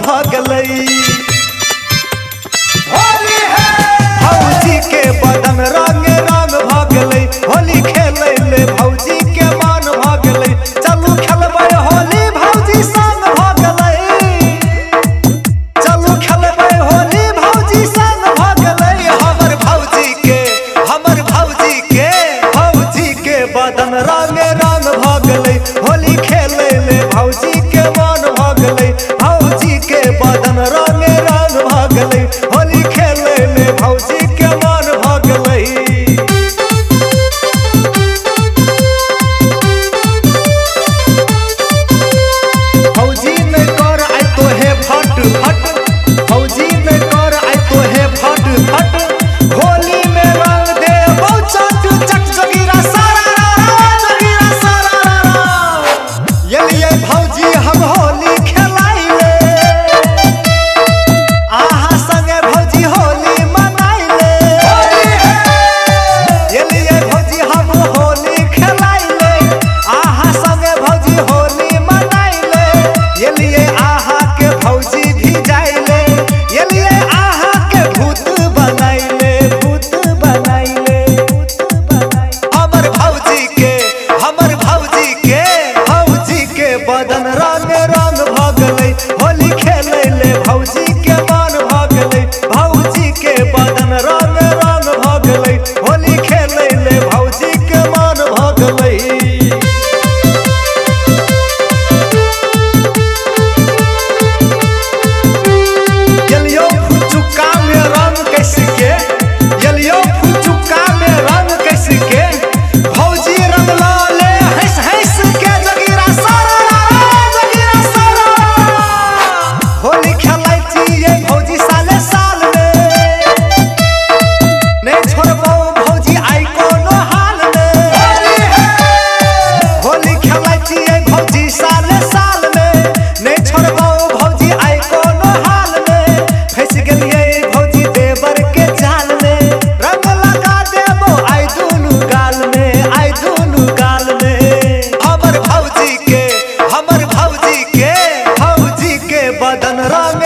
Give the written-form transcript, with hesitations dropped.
भगलई भौजी के बदन रंग रंग भगलई होली खेले ले भौजी के मान भगलई चलू खेलबै होली भौजी संग भगलई चलू खेलबै होली भौजी संग भगलई हमर भौजी के बदन रंग रंग भगलई होली खेले ले भौजी के मान भगलई भौजी के बदन रंग रंग भगलई होली खेले ले भौजी के मान भगलई भौजी में कर आई तो है फट फट भौजी में कर आई तो है फट फट होली में रंग दे चट चट जगीरा सारा ये लिए भौजी हम होली खेलाइले आहा संगे भौजी होली मनाइले ये लिए भौजी हम होली खेलाइले आहा संगे भौजी होली मनाइले ये लिए आहा के भौजी भी जाइले ये लिए आहा के भूत बनाइले हमर भौजी के बदन रंग रंग भगलई होली खेले ले भौजी के मान भगलई भौजी के बदन रंग रंग भगलई होली खेले ले भौजी के मान भगलई येलियो फुचुका में रंग कैसे के येलियो फुचुका में रंग कैसे के भौजी रंग लाले हंस हंस के जगीरा सारा होली खेलाई छिए भौजी साले साल में नहीं छोड़बो भौजी आई कोनो हाल में होली खेलाई छिए भौजी साले साल में नहीं छोड़बो भौजी आई कोनो हाल में फंस गेलिए भौजी देवर के जाल में रंग लगा देबो आई दुनु गाल में हमर भौजी के बदन रंग